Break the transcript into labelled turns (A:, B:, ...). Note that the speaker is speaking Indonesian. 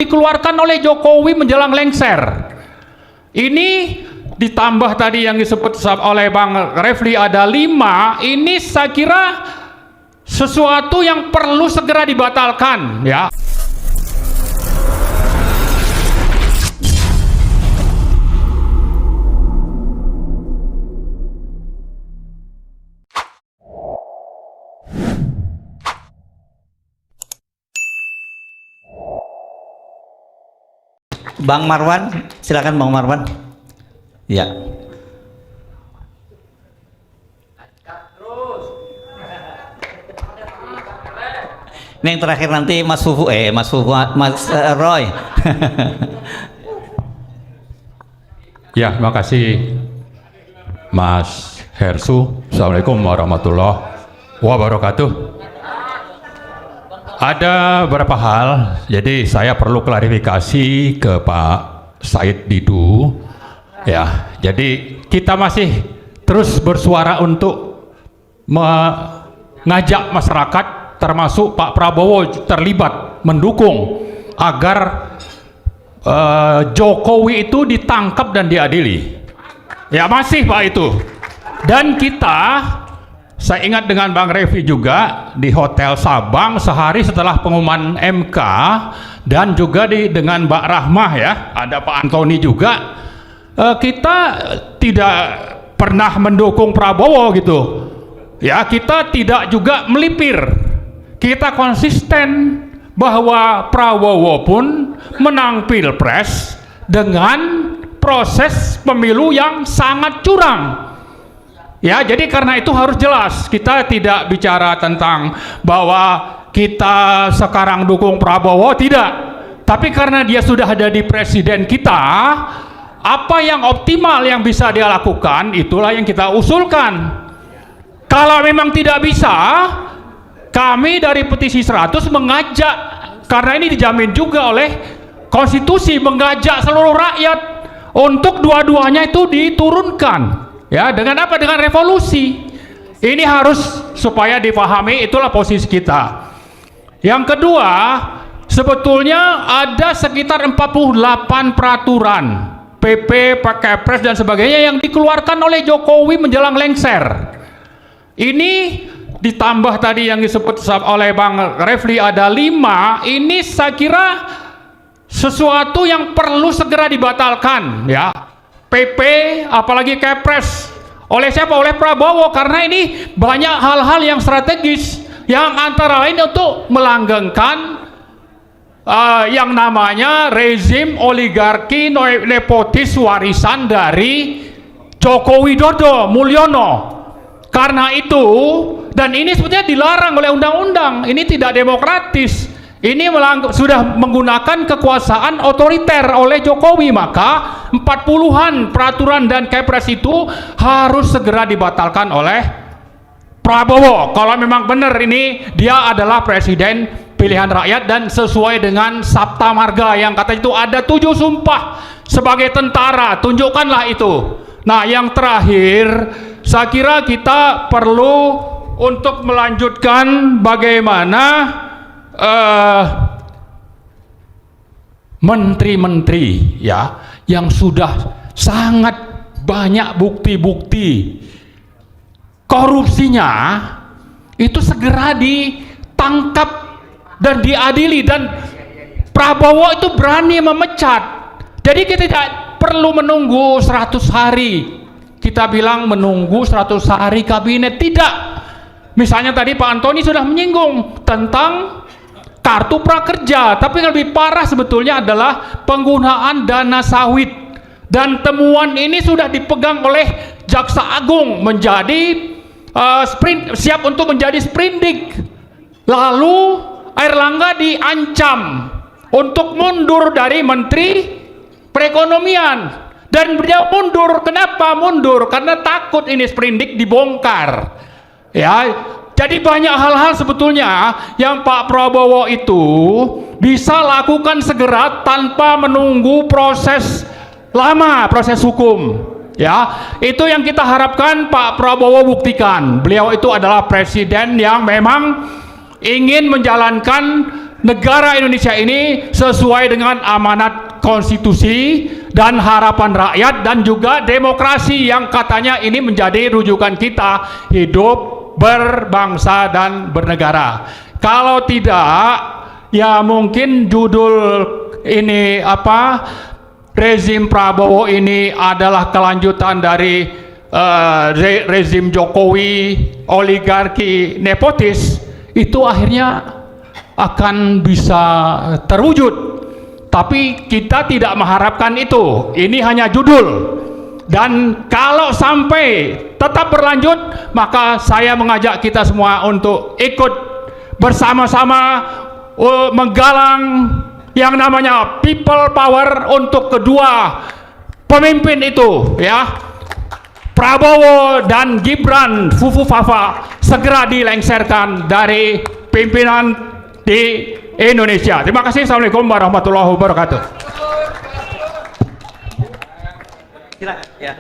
A: dikeluarkan oleh Jokowi menjelang lengser. Ini ditambah tadi yang disebut oleh Bang Refli ada 5, ini saya kira sesuatu yang perlu segera dibatalkan ya.
B: Bang Marwan, silakan Bang Marwan. Ya. Ini yang terakhir nanti Mas Roy.
A: Ya, terima kasih Mas Hersu. Assalamualaikum warahmatullahi wabarakatuh. Ada beberapa hal, jadi saya perlu klarifikasi ke Pak Said Didu. Ya, jadi kita masih terus bersuara untuk mengajak masyarakat, termasuk Pak Prabowo terlibat mendukung agar Jokowi itu ditangkap dan diadili. Ya masih Pak itu. Dan kita, saya ingat dengan Bang Revi juga di Hotel Sabang sehari setelah pengumuman MK, dan juga dengan Mbak Rahmah ya, ada Pak Antoni juga. Kita tidak pernah mendukung Prabowo gitu. Ya, kita tidak juga melipir. Kita konsisten bahwa Prabowo pun menang Pilpres dengan proses pemilu yang sangat curang. Ya, jadi karena itu harus jelas. Kita tidak bicara tentang bahwa kita sekarang dukung Prabowo, tidak. Tapi karena dia sudah ada di presiden kita, apa yang optimal yang bisa dia lakukan, itulah yang kita usulkan. Kalau memang tidak bisa, kami dari petisi 100 mengajak, karena ini dijamin juga oleh konstitusi, mengajak seluruh rakyat untuk dua-duanya itu diturunkan. Ya, dengan apa? Dengan revolusi. Ini harus supaya dipahami, itulah posisi kita. Yang kedua, sebetulnya ada sekitar 48 peraturan PP, Kepres dan sebagainya yang dikeluarkan oleh Jokowi menjelang lengser. Ini ditambah tadi yang disebut oleh Bang Refli ada 5, ini saya kira sesuatu yang perlu segera dibatalkan ya. PP apalagi Kepres oleh siapa? Oleh Prabowo, karena ini banyak hal-hal yang strategis yang antara lain untuk melanggengkan yang namanya rezim oligarki nepotis warisan dari Joko Widodo Mulyono. Karena itu, dan ini sebetulnya dilarang oleh undang-undang, ini tidak demokratis, ini sudah menggunakan kekuasaan otoriter oleh Jokowi, maka 40-an peraturan dan Kepres itu harus segera dibatalkan oleh Prabowo. Kalau memang benar ini dia adalah presiden pilihan rakyat dan sesuai dengan Sabta Marga yang kata itu ada 7 sumpah sebagai tentara, tunjukkanlah itu. Nah, yang terakhir saya kira kita perlu untuk melanjutkan bagaimana menteri-menteri ya yang sudah sangat banyak bukti-bukti korupsinya itu segera ditangkap dan diadili, dan Prabowo itu berani memecat. Jadi kita tidak perlu menunggu 100 hari. Kita bilang menunggu 100 hari kabinet, tidak. Misalnya tadi Pak Antoni sudah menyinggung tentang kartu prakerja, tapi yang lebih parah sebetulnya adalah penggunaan dana sawit, dan temuan ini sudah dipegang oleh Jaksa Agung menjadi siap untuk menjadi sprindik. Lalu Airlangga diancam untuk mundur dari Menteri Perekonomian, dan beliau mundur. Kenapa mundur? Karena takut ini sprindik dibongkar ya. Jadi banyak hal-hal sebetulnya yang Pak Prabowo itu bisa lakukan segera tanpa menunggu proses lama, proses hukum ya. Itu yang kita harapkan Pak Prabowo buktikan. Beliau itu adalah presiden yang memang ingin menjalankan negara Indonesia ini sesuai dengan amanat konstitusi dan harapan rakyat dan juga demokrasi yang katanya ini menjadi rujukan kita hidup berbangsa dan bernegara. Kalau tidak, ya mungkin judul ini apa, rezim Prabowo ini adalah kelanjutan dari rezim Jokowi, oligarki nepotis, itu akhirnya akan bisa terwujud. Tapi kita tidak mengharapkan itu. Ini hanya judul. Dan kalau sampai tetap berlanjut, maka saya mengajak kita semua untuk ikut bersama-sama menggalang yang namanya people power untuk kedua pemimpin itu, ya. Prabowo dan Gibran Fufu Fafa segera dilengserkan dari pimpinan di Indonesia. Terima kasih. Assalamualaikum warahmatullahi wabarakatuh.
B: Silakan. Ya.